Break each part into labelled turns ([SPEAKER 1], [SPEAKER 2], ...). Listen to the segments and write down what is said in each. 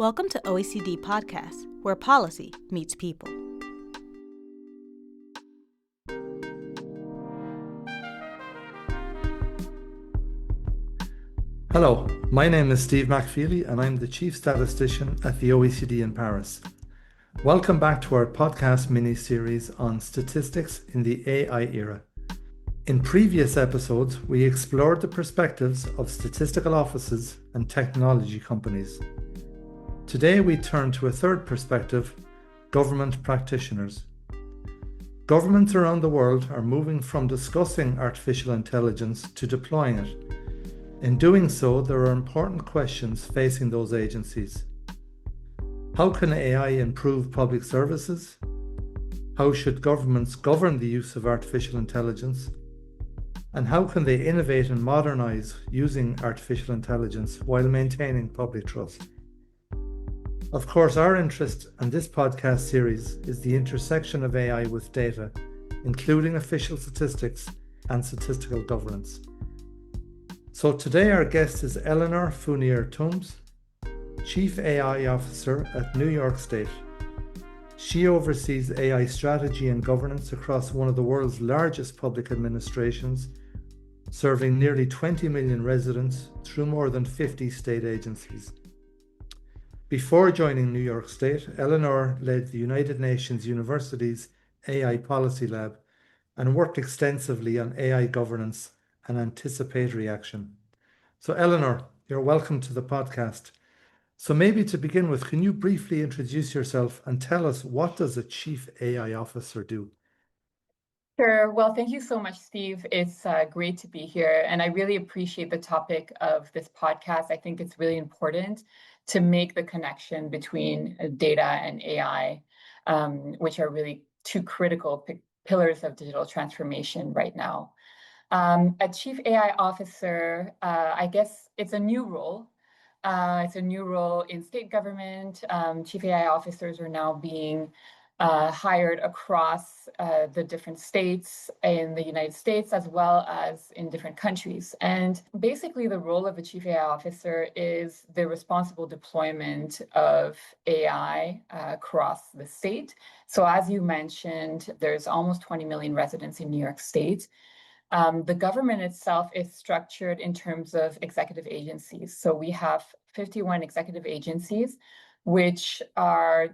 [SPEAKER 1] Welcome to OECD Podcast, where policy meets people.
[SPEAKER 2] Hello, my name is Steve MacFeely and I'm the Chief Statistician at the OECD in Paris. Welcome back to our podcast mini-series on statistics in the AI era. In previous episodes, we explored the perspectives of statistical offices and technology companies. Today we turn to a third perspective, government practitioners. Governments around the world are moving from discussing artificial intelligence to deploying it. In doing so, there are important questions facing those agencies. How can AI improve public services? How should governments govern the use of artificial intelligence? And how can they innovate and modernize using artificial intelligence while maintaining public trust? Of course, our interest in this podcast series is the intersection of AI with data, including official statistics and statistical governance. So today our guest is Eleonore Fournier-Tombs, Chief AI Officer at New York State. She oversees AI strategy and governance across one of the world's largest public administrations, serving nearly 20 million residents through more than 50 state agencies. Before joining New York State, Eleonore led the United Nations University's AI Policy Lab and worked extensively on AI governance and anticipatory action. So Eleonore, you're welcome to the podcast. So maybe to begin with, can you briefly introduce yourself and tell us, what does a Chief AI Officer do?
[SPEAKER 3] Sure. Well, thank you so much, Steve. It's great to be here. And I really appreciate the topic of this podcast. I think it's really important to make the connection between data and AI, which are really two critical pillars of digital transformation right now. A Chief AI Officer, I guess it's a new role. It's a new role in state government. Chief AI Officers are now being hired across the different states in the United States, as well as in different countries. And basically the role of a Chief AI Officer is the responsible deployment of AI across the state. So as you mentioned, there's almost 20 million residents in New York State. The government itself is structured in terms of executive agencies. So we have 51 executive agencies, which are,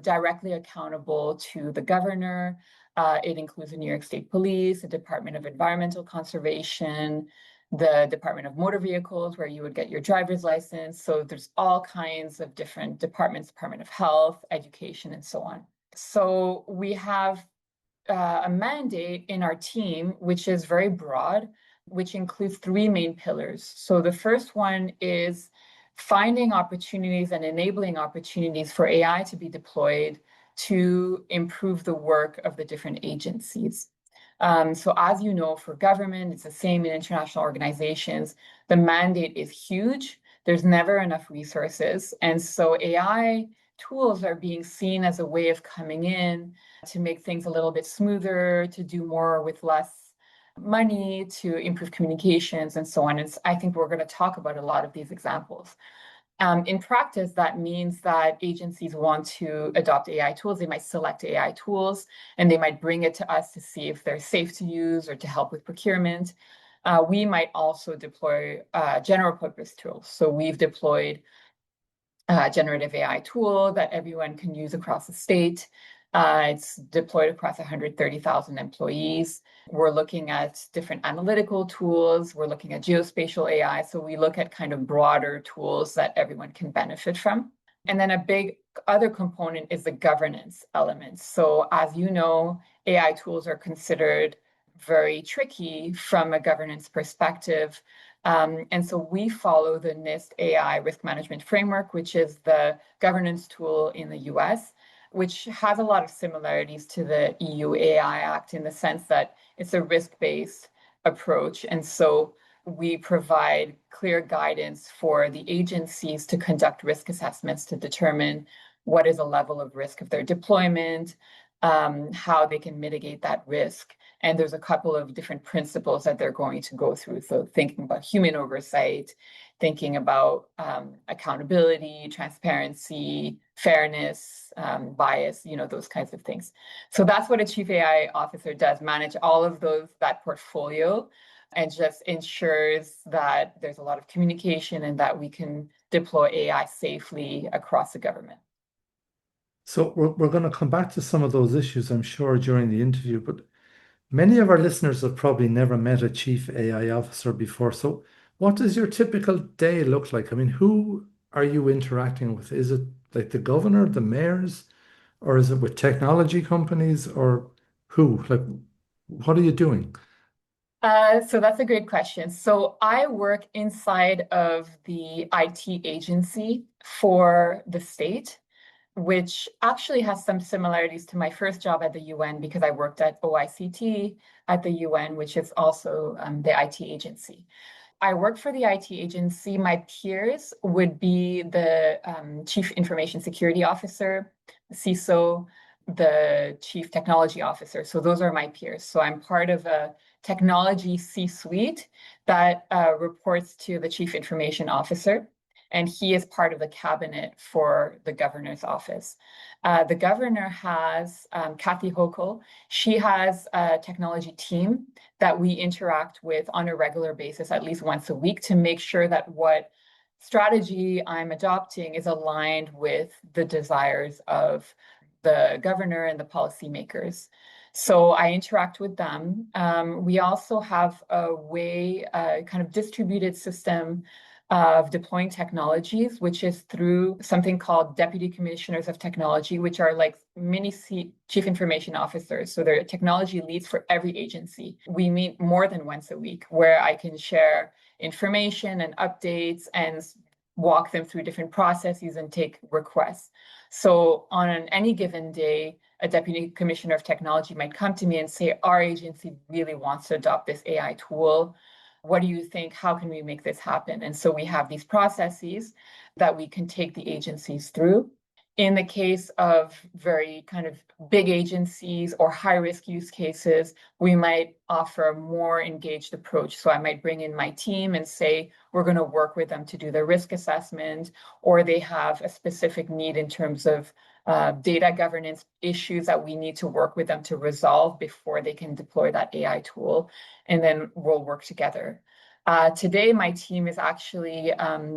[SPEAKER 3] directly accountable to the governor. It includes the New York State Police, the Department of Environmental Conservation, the Department of Motor Vehicles, where you would get your driver's license. So there's all kinds of different departments, Department of Health, Education, and so on. So we have a mandate in our team, which is very broad, which includes three main pillars. So the first one is finding opportunities and enabling opportunities for AI to be deployed to improve the work of the different agencies. So as you know, for government, it's the same in international organizations. The mandate is huge. There's never enough resources. And so AI tools are being seen as a way of coming in to make things a little bit smoother, to do more with less money, to improve communications, and so on. And I think we're going to talk about a lot of these examples. In practice, that means that agencies want to adopt AI tools. They might select AI tools, and they might bring it to us to see if they're safe to use or to help with procurement. We might also deploy general purpose tools. So we've deployed a generative AI tool that everyone can use across the state. It's deployed across 130,000 employees. We're looking at different analytical tools. We're looking at geospatial AI. So we look at kind of broader tools that everyone can benefit from. And then a big other component is the governance element. So as you know, AI tools are considered very tricky from a governance perspective. And so we follow the NIST AI risk management framework, which is the governance tool in the US, which has a lot of similarities to the EU AI Act in the sense that it's a risk-based approach. And so we provide clear guidance for the agencies to conduct risk assessments to determine what is a level of risk of their deployment, how they can mitigate that risk. And there's a couple of different principles that they're going to go through. So thinking about human oversight, thinking about accountability, transparency, fairness, bias, those kinds of things. So that's what a chief AI officer does, manage all of that portfolio, and just ensures that there's a lot of communication and that we can deploy AI safely across the government.
[SPEAKER 2] So we're going to come back to some of those issues, I'm sure, during the interview, but many of our listeners have probably never met a chief AI officer before. So what does your typical day look like? I mean, who are you interacting with? Is it like the governor, the mayors, or is it with technology companies, or who? Like, what are you doing?
[SPEAKER 3] So that's a great question. So I work inside of the IT agency for the state, which actually has some similarities to my first job at the UN, because I worked at OICT at the UN, which is also the IT agency. I work for the IT agency. My peers would be the Chief Information Security Officer, CISO, the Chief Technology Officer. So those are my peers. So I'm part of a technology C-suite that reports to the Chief Information Officer, and he is part of the cabinet for the governor's office. The governor has Kathy Hochul. She has a technology team that we interact with on a regular basis, at least once a week, to make sure that what strategy I'm adopting is aligned with the desires of the governor and the policymakers. So I interact with them. We also have a kind of distributed system of deploying technologies, which is through something called Deputy Commissioners of Technology, which are like mini Chief Information Officers. So they're technology leads for every agency. We meet more than once a week, where I can share information and updates and walk them through different processes and take requests. So on any given day, a Deputy Commissioner of Technology might come to me and say, our agency really wants to adopt this AI tool. What do you think? How can we make this happen? And so we have these processes that we can take the agencies through. In the case of very kind of big agencies or high-risk use cases, we might offer a more engaged approach. So I might bring in my team and say, we're going to work with them to do the risk assessment, or they have a specific need in terms of data governance issues that we need to work with them to resolve before they can deploy that AI tool, and then we'll work together. Today, my team is actually,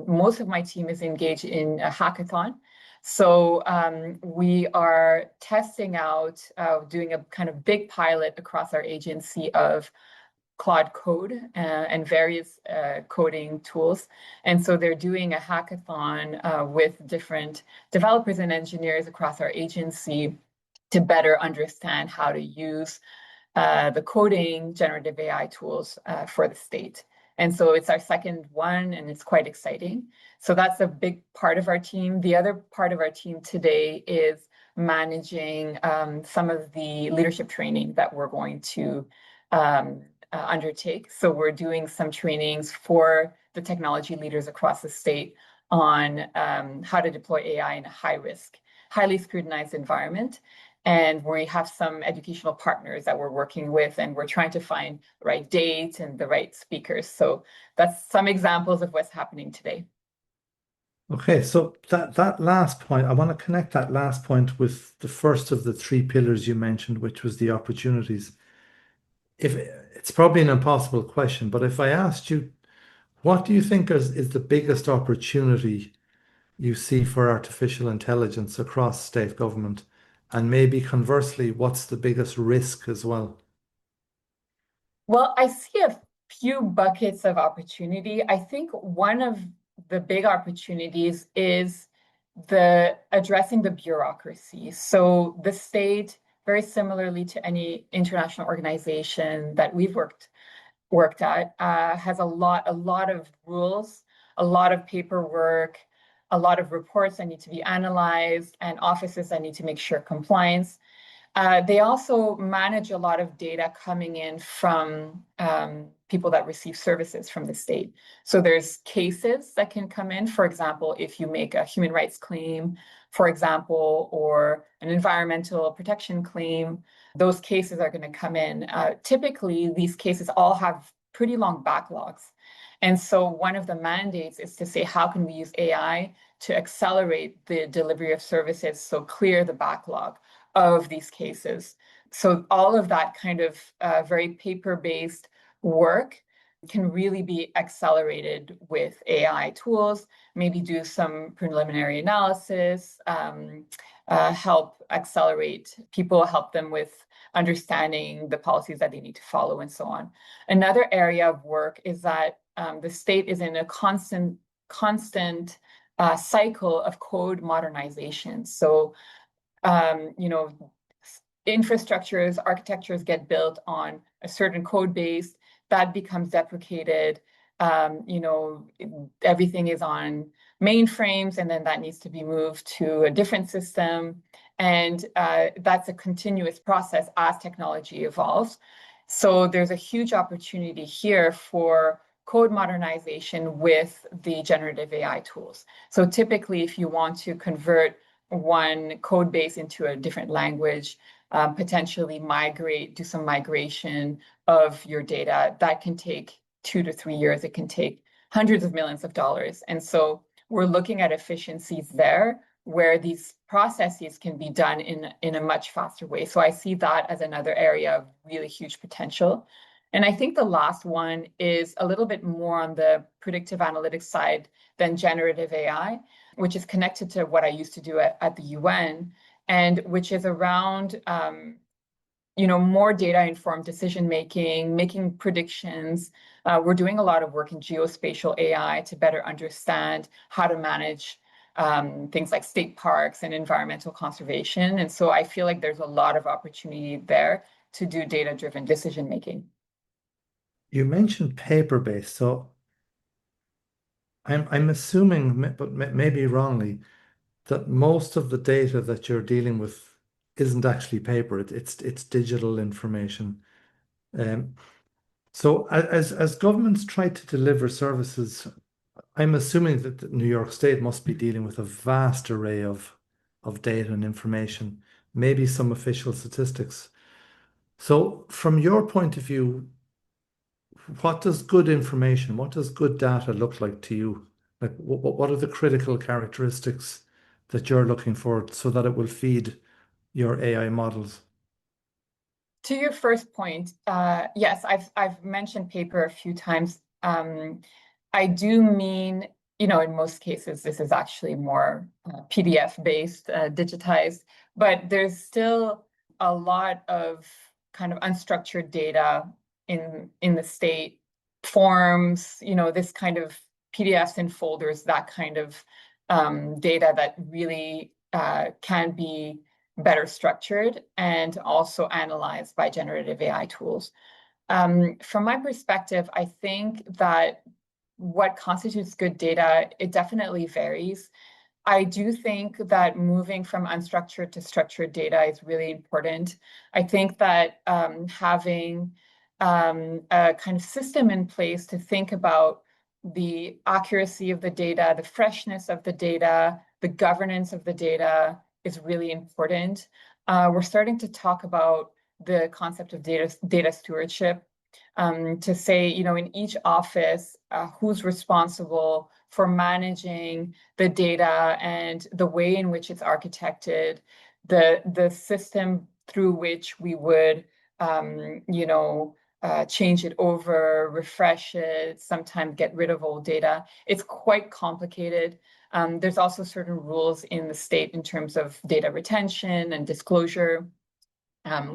[SPEAKER 3] most of my team is engaged in a hackathon. So we are testing out, doing a kind of big pilot across our agency of Claude Code and various coding tools. And so they're doing a hackathon with different developers and engineers across our agency to better understand how to use the coding generative AI tools for the state. And so it's our second one, and it's quite exciting. So that's a big part of our team. The other part of our team today is managing some of the leadership training that we're going to undertake. So we're doing some trainings for the technology leaders across the state on how to deploy AI in a high-risk, highly scrutinized environment. And we have some educational partners that we're working with, and we're trying to find the right dates and the right speakers. So that's some examples of what's happening today.
[SPEAKER 2] Okay, so that last point, I want to connect that last point with the first of the three pillars you mentioned, which was the opportunities. If it's probably an impossible question, but if I asked you, what do you think is the biggest opportunity you see for artificial intelligence across state government? And maybe conversely, what's the biggest risk as well?
[SPEAKER 3] Well, I see a few buckets of opportunity. I think one of the big opportunities is addressing the bureaucracy. So the state, very similarly to any international organization that we've worked at, has a lot of rules, a lot of paperwork, a lot of reports that need to be analyzed, and offices that need to make sure compliance. They also manage a lot of data coming in from people that receive services from the state. So there's cases that can come in. For example, if you make a human rights claim, for example, or an environmental protection claim, those cases are going to come in. Typically, these cases all have pretty long backlogs. And so one of the mandates is to say, how can we use AI to accelerate the delivery of services, so clear the backlog of these cases? So all of that kind of very paper-based work can really be accelerated with AI tools, maybe do some preliminary analysis, help accelerate people, help them with understanding the policies that they need to follow and so on. Another area of work is that the state is in a constant cycle of code modernization. So, infrastructures, architectures get built on a certain code base that becomes deprecated. Everything is on mainframes, and then that needs to be moved to a different system. And that's a continuous process as technology evolves. So there's a huge opportunity here for code modernization with the generative AI tools. So typically, if you want to convert one code base into a different language, potentially do some migration of your data, that can take 2 to 3 years. It can take hundreds of millions of dollars. And so we're looking at efficiencies there where these processes can be done in a much faster way. So I see that as another area of really huge potential. And I think the last one is a little bit more on the predictive analytics side than generative AI, which is connected to what I used to do at the UN, and which is around more data-informed decision-making, making predictions. We're doing a lot of work in geospatial AI to better understand how to manage things like state parks and environmental conservation. And so I feel like there's a lot of opportunity there to do data-driven decision-making.
[SPEAKER 2] You mentioned paper-based, so I'm assuming, but maybe wrongly, that most of the data that you're dealing with isn't actually paper. It's digital information. So as governments try to deliver services, I'm assuming that New York State must be dealing with a vast array of data and information, maybe some official statistics. So from your point of view, what does good information, what does good data look like to you? Like what are the critical characteristics that you're looking for so that it will feed your AI models?
[SPEAKER 3] To your first point, yes, I've mentioned paper a few times. I do mean, in most cases, this is actually more PDF-based, digitized, but there's still a lot of kind of unstructured data in the state, forms, this kind of PDFs and folders, that kind of data that really can be better structured and also analyzed by generative AI tools. From my perspective, I think that what constitutes good data, it definitely varies. I do think that moving from unstructured to structured data is really important. I think that having a kind of system in place to think about the accuracy of the data, the freshness of the data, the governance of the data is really important. We're starting to talk about the concept of data stewardship, to say, in each office, who's responsible for managing the data and the way in which it's architected, the system through which we would, change it over, refresh it, sometimes get rid of old data. It's quite complicated. There's also certain rules in the state in terms of data retention and disclosure.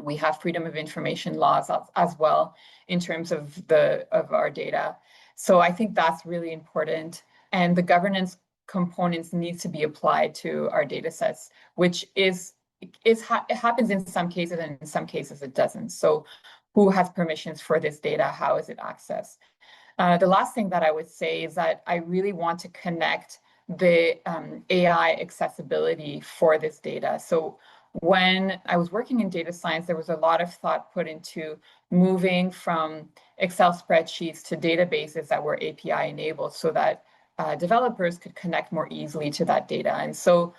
[SPEAKER 3] We have freedom of information laws as well in terms of our data. So I think that's really important. And the governance components need to be applied to our data sets, which it happens in some cases, and in some cases it doesn't. So who has permissions for this data? How is it accessed? The last thing that I would say is that I really want to connect the AI accessibility for this data. So when I was working in data science, there was a lot of thought put into moving from Excel spreadsheets to databases that were API enabled so that developers could connect more easily to that data. And so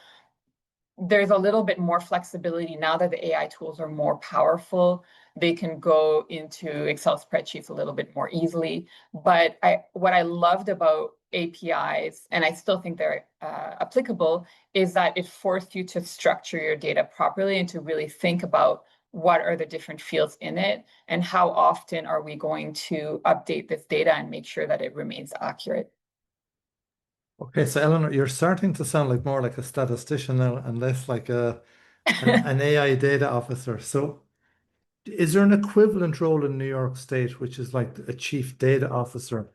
[SPEAKER 3] there's a little bit more flexibility now that the AI tools are more powerful. They can go into Excel spreadsheets a little bit more easily. But what I loved about APIs, and I still think they're applicable, is that it forced you to structure your data properly and to really think about what are the different fields in it and how often are we going to update this data and make sure that it remains accurate.
[SPEAKER 2] Okay, so Eleanor, you're starting to sound like more like a statistician now and less like an AI data officer. So is there an equivalent role in New York State, which is like a chief data officer?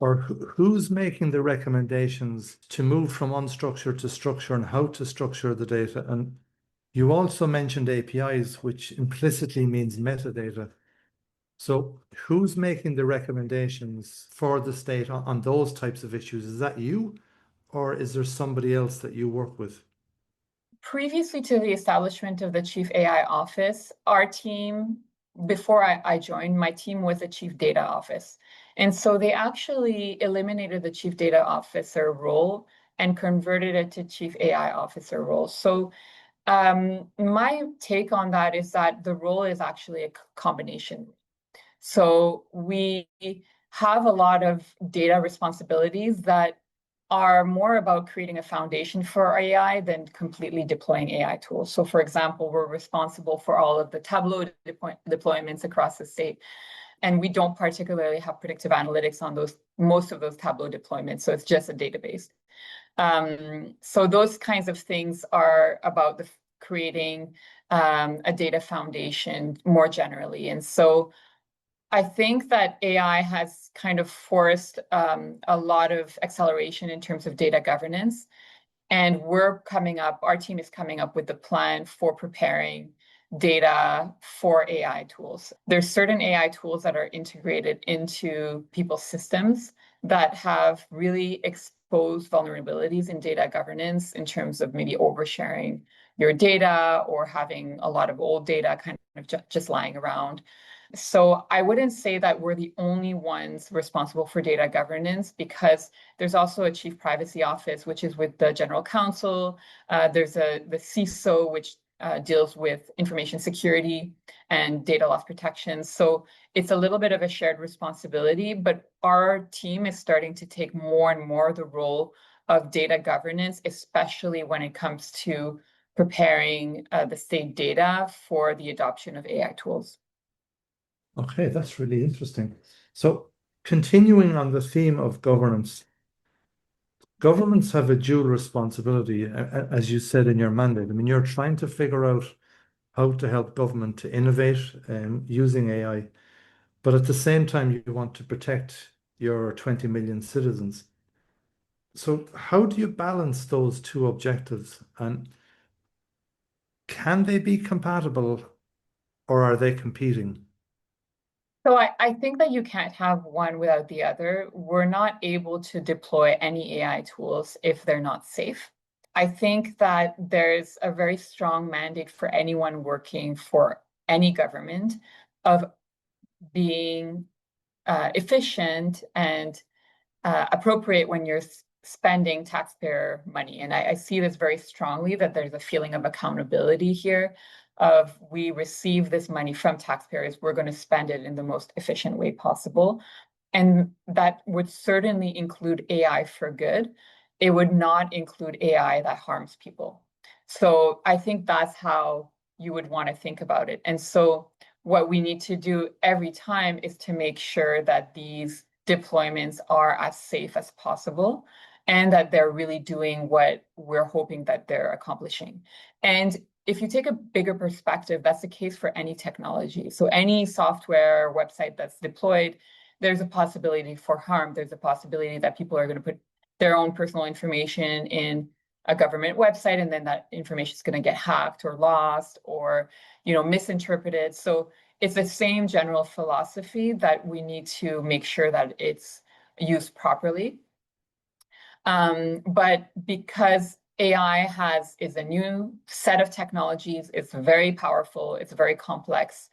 [SPEAKER 2] Or who's making the recommendations to move from unstructured to structure and how to structure the data? And you also mentioned APIs, which implicitly means metadata. So who's making the recommendations for the state on those types of issues? Is that you, or is there somebody else that you work with?
[SPEAKER 3] Previously to the establishment of the Chief AI Office, our team, before I joined, my team was a Chief Data Office. And so they actually eliminated the Chief Data Officer role and converted it to Chief AI Officer role. So my take on that is that the role is actually a combination. So we have a lot of data responsibilities that are more about creating a foundation for AI than completely deploying AI tools. So for example, we're responsible for all of the Tableau deployments across the state. And we don't particularly have predictive analytics on most of those Tableau deployments. So it's just a database. So those kinds of things are about creating a data foundation more generally. And so I think that AI has kind of forced a lot of acceleration in terms of data governance. And our team is coming up with the plan for preparing data for AI tools. There's certain AI tools that are integrated into people's systems that have really exposed vulnerabilities in data governance in terms of maybe oversharing your data or having a lot of old data kind of just lying around. So I wouldn't say that we're the only ones responsible for data governance, because there's also a Chief Privacy Office, which is with the General Counsel. There's the CISO, which deals with information security and data loss protection. So it's a little bit of a shared responsibility, but our team is starting to take more and more the role of data governance, especially when it comes to preparing the state data for the adoption of AI tools.
[SPEAKER 2] Okay, that's really interesting. So continuing on the theme of governance, governments have a dual responsibility, as you said in your mandate. I mean, you're trying to figure out how to help government to innovate using AI, but at the same time, you want to protect your 20 million citizens. So how do you balance those two objectives? And can they be compatible, or are they competing?
[SPEAKER 3] So I think that you can't have one without the other. We're not able to deploy any AI tools if they're not safe. I think that there's a very strong mandate for anyone working for any government of being efficient and appropriate when you're spending taxpayer money. And I see this very strongly, that there's a feeling of accountability here of, we receive this money from taxpayers, we're going to spend it in the most efficient way possible. And that would certainly include AI for good. It would not include AI that harms people. So I think that's how you would want to think about it. And so what we need to do every time is to make sure that these deployments are as safe as possible and that they're really doing what we're hoping that they're accomplishing. And if you take a bigger perspective, that's the case for any technology. So any software or website that's deployed, there's a possibility for harm. There's a possibility that people are going to put their own personal information in a government website, and then that information is going to get hacked or lost or, misinterpreted. So it's the same general philosophy that we need to make sure that it's used properly. But because AI is a new set of technologies, it's very powerful, it's very complex,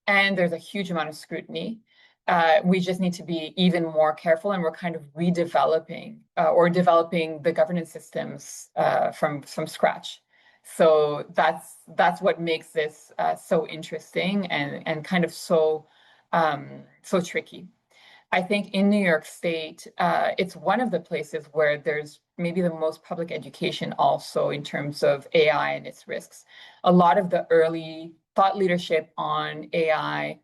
[SPEAKER 3] and there's a huge amount of scrutiny. We just need to be even more careful, and we're kind of redeveloping or developing the governance systems from scratch. So that's what makes this so interesting and kind of so so tricky. I think in New York State, it's one of the places where there's maybe the most public education also in terms of AI and its risks. A lot of the early thought leadership on AI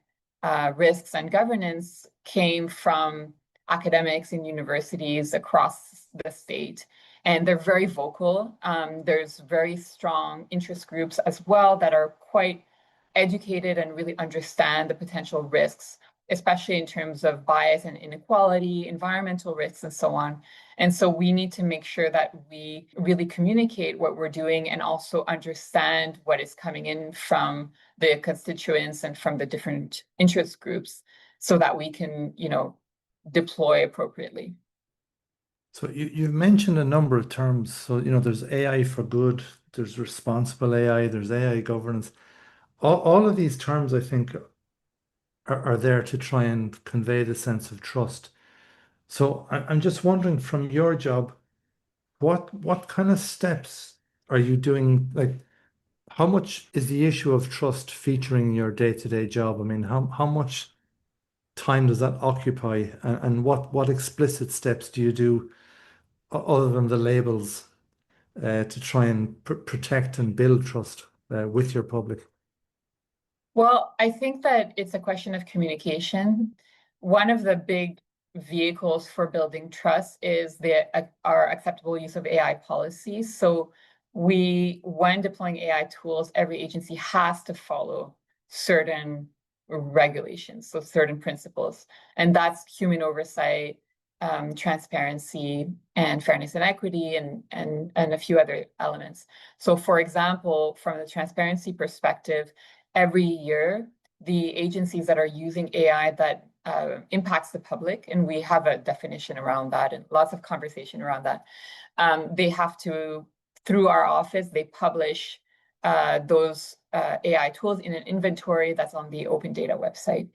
[SPEAKER 3] risks and governance came from academics in universities across the state, and they're very vocal. There's very strong interest groups as well that are quite educated and really understand the potential risks, especially in terms of bias and inequality, environmental risks, and so on. And so we need to make sure that we really communicate what we're doing and also understand what is coming in from the constituents and from the different interest groups so that we can, deploy appropriately.
[SPEAKER 2] So you've mentioned a number of terms. So, there's AI for good, there's responsible AI, there's AI governance. All of these terms, I think, are there to try and convey the sense of trust. So I'm just wondering from your job, what kind of steps are you doing? Like, how much is the issue of trust featuring in your day-to-day job? I mean, how much time does that occupy, and what explicit steps do you do other than the labels to try and protect and build trust with your public?
[SPEAKER 3] Well, I think that it's a question of communication. One of the big vehicles for building trust is our acceptable use of AI policies. So when deploying AI tools, every agency has to follow certain regulations, so certain principles, and that's human oversight, transparency, and fairness and equity, and a few other elements. So, for example, from the transparency perspective, every year, the agencies that are using AI that impacts the public, and we have a definition around that and lots of conversation around that, they have to, through our office, they publish those AI tools in an inventory that's on the Open Data website.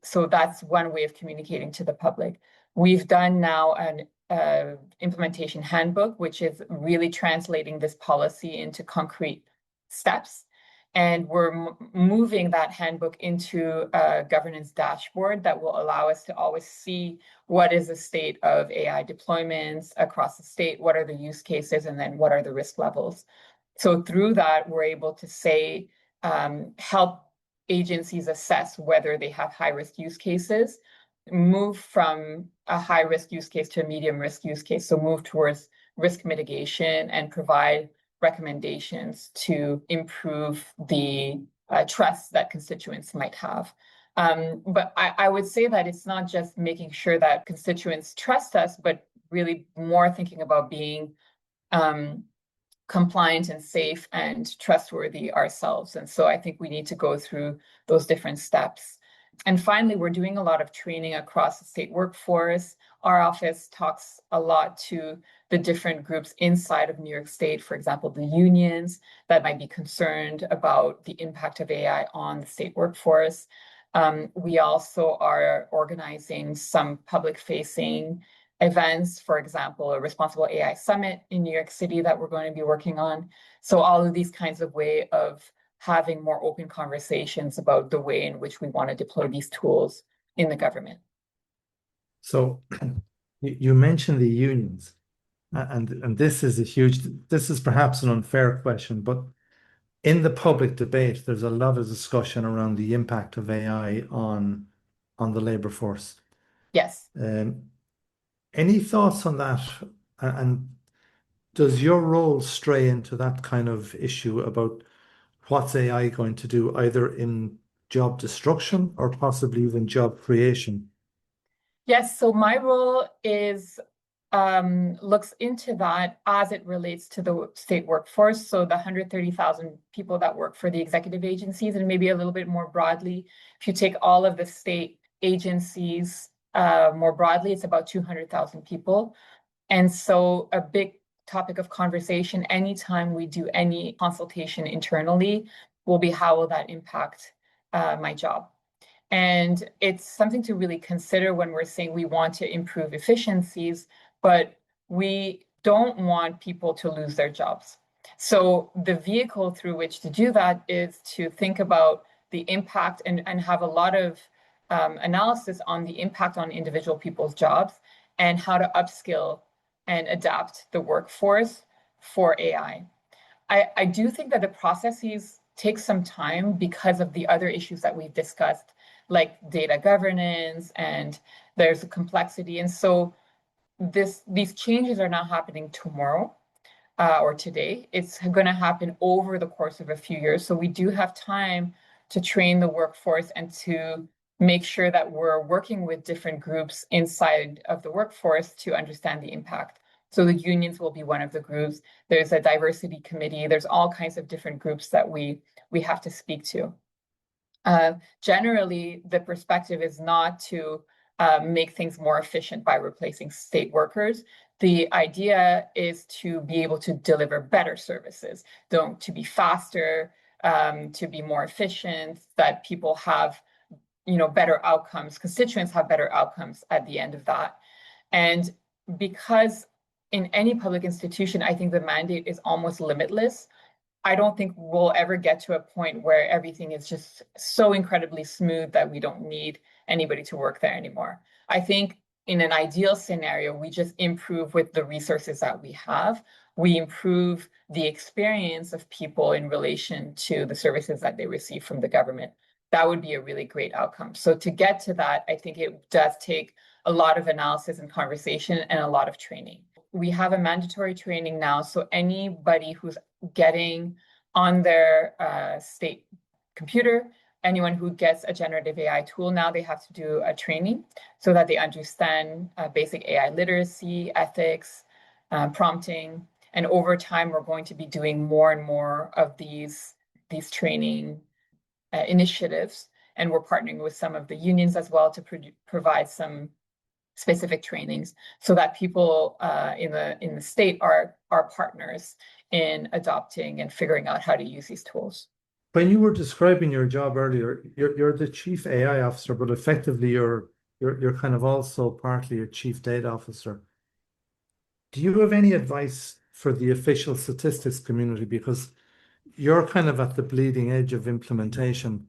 [SPEAKER 3] So that's one way of communicating to the public. We've done now an implementation handbook, which is really translating this policy into concrete steps. And we're moving that handbook into a governance dashboard that will allow us to always see what is the state of AI deployments across the state, what are the use cases, and then what are the risk levels. So through that, we're able to say, help agencies assess whether they have high-risk use cases, move from a high-risk use case to a medium-risk use case, so move towards risk mitigation and provide recommendations to improve the trust that constituents might have. But I would say that it's not just making sure that constituents trust us, but really more thinking about being compliant and safe and trustworthy ourselves. And so I think we need to go through those different steps. And finally, we're doing a lot of training across the state workforce. Our office talks a lot to the different groups inside of New York State, for example, the unions that might be concerned about the impact of AI on the state workforce. We also are organizing some public-facing events, for example, a Responsible AI Summit in New York City that we're going to be working on. So all of these kinds of way of having more open conversations about the way in which we want to deploy these tools in the government.
[SPEAKER 2] So you mentioned the unions, and this is perhaps an unfair question, but in the public debate, there's a lot of discussion around the impact of AI on the labor force.
[SPEAKER 3] Yes.
[SPEAKER 2] Any thoughts on that? And does your role stray into that kind of issue about what's AI going to do, either in job destruction or possibly even job creation?
[SPEAKER 3] Yes, so my role is looks into that as it relates to the state workforce. So the 130,000 people that work for the executive agencies, and maybe a little bit more broadly, if you take all of the state agencies more broadly, it's about 200,000 people. And so a big topic of conversation anytime we do any consultation internally will be, how will that impact my job? And it's something to really consider when we're saying we want to improve efficiencies, but we don't want people to lose their jobs. So the vehicle through which to do that is to think about the impact and have a lot of analysis on the impact on individual people's jobs and how to upskill and adapt the workforce for AI. I do think that the processes take some time because of the other issues that we've discussed, like data governance, and there's a complexity. And so these changes are not happening tomorrow or today. It's going to happen over the course of a few years. So we do have time to train the workforce and to make sure that we're working with different groups inside of the workforce to understand the impact. So the unions will be one of the groups. There's a diversity committee. There's all kinds of different groups that we have to speak to. Generally, the perspective is not to make things more efficient by replacing state workers. The idea is to be able to deliver better services, to be faster, to be more efficient, that people have, better outcomes, constituents have better outcomes at the end of that. And because in any public institution, I think the mandate is almost limitless. I don't think we'll ever get to a point where everything is just so incredibly smooth that we don't need anybody to work there anymore. I think in an ideal scenario, we just improve with the resources that we have. We improve the experience of people in relation to the services that they receive from the government. That would be a really great outcome. So to get to that, I think it does take a lot of analysis and conversation and a lot of training. We have a mandatory training now, so anybody who's getting on their state computer, anyone who gets a generative AI tool now, they have to do a training so that they understand basic AI literacy, ethics, prompting. And over time, we're going to be doing more and more of these training initiatives. And we're partnering with some of the unions as well to provide some specific trainings so that people in the state are partners in adopting and figuring out how to use these tools.
[SPEAKER 2] When you were describing your job earlier, you're the chief AI officer, but effectively you're kind of also partly a chief data officer. Do you have any advice for the official statistics community? Because you're kind of at the bleeding edge of implementation,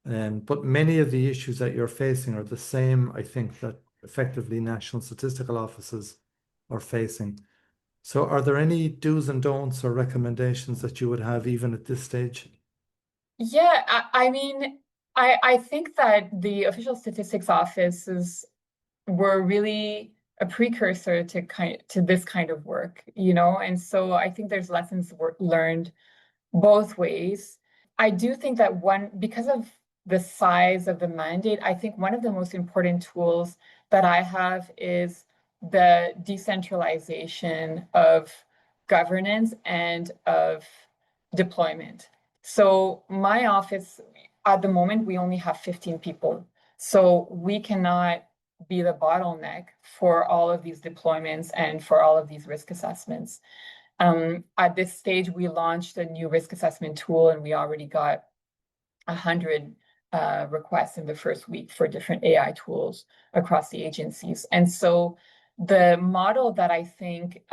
[SPEAKER 2] but many of the issues that you're facing are the same, I think, that effectively national statistical offices are facing. So are there any do's and don'ts or recommendations that you would have even at this stage?
[SPEAKER 3] Yeah, I mean, I think that the official statistics offices were really a precursor to this kind of work, and so I think there's lessons learned both ways. I do think that because of the size of the mandate, I think one of the most important tools that I have is the decentralization of governance and of deployment. So my office, at the moment, we only have 15 people. So we cannot be the bottleneck for all of these deployments and for all of these risk assessments. At this stage, we launched a new risk assessment tool, and we already got 100 requests in the first week for different AI tools across the agencies. And so the model that I think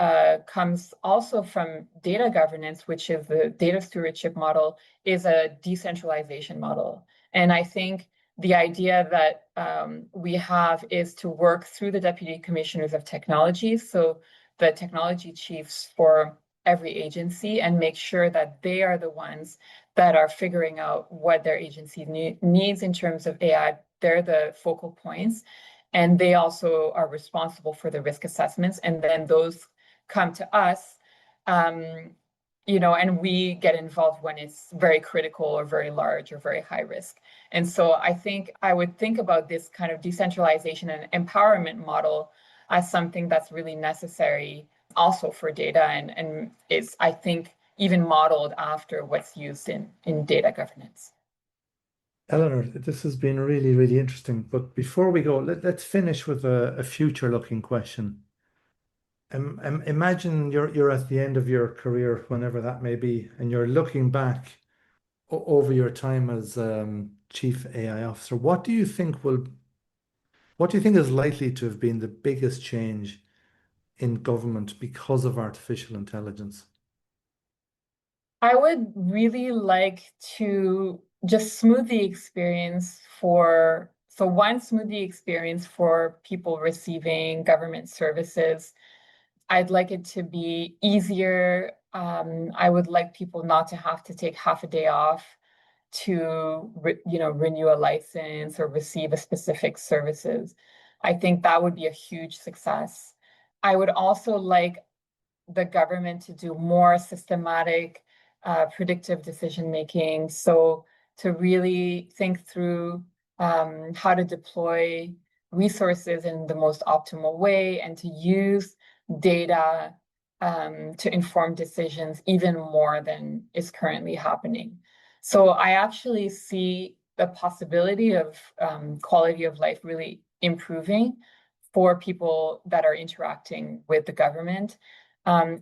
[SPEAKER 3] comes also from data governance, which is the data stewardship model, is a decentralization model. And I think the idea that we have is to work through the deputy commissioners of technology, so the technology chiefs for every agency, and make sure that they are the ones that are figuring out what their agency needs in terms of AI. They're the focal points, and they also are responsible for the risk assessments. And then those come to us, and we get involved when it's very critical or very large or very high risk. And so I think I would think about this kind of decentralization and empowerment model as something that's really necessary also for data, and is, I think, even modeled after what's used in data governance.
[SPEAKER 2] Eleanor, this has been really, really interesting. But before we go, let's finish with a future-looking question. Imagine you're at the end of your career, whenever that may be, and you're looking back over your time as chief AI officer. What do you think is likely to have been the biggest change in government because of artificial intelligence?
[SPEAKER 3] I would really like to just smooth the experience smooth the experience for people receiving government services. I'd like it to be easier. I would like people not to have to take half a day off to renew a license or receive a specific services. I think that would be a huge success. I would also like the government to do more systematic predictive decision making. So to really think through how to deploy resources in the most optimal way and to use data to inform decisions even more than is currently happening. So I actually see the possibility of quality of life really improving for people that are interacting with the government.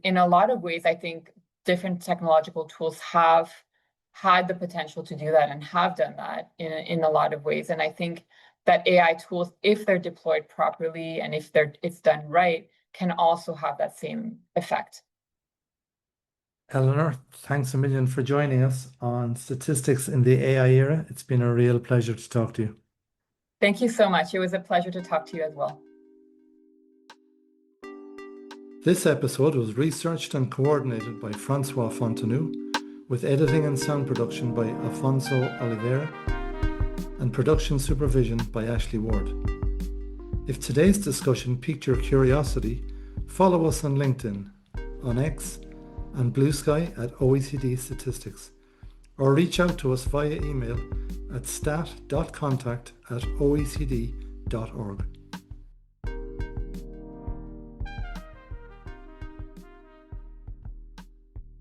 [SPEAKER 3] In a lot of ways, I think different technological tools have had the potential to do that and have done that in a lot of ways. And I think that AI tools, if they're deployed properly and if it's done right, can also have that same effect.
[SPEAKER 2] Eleanor, thanks a million for joining us on Statistics in the AI Era. It's been a real pleasure to talk to you.
[SPEAKER 3] Thank you so much. It was a pleasure to talk to you as well.
[SPEAKER 2] This episode was researched and coordinated by Francois Fontanou, with editing and sound production by Afonso Oliveira, and production supervision by Ashley Ward. If today's discussion piqued your curiosity, follow us on LinkedIn, on X, and Blue Sky at OECD Statistics, or reach out to us via email at stat.contact@oecd.org.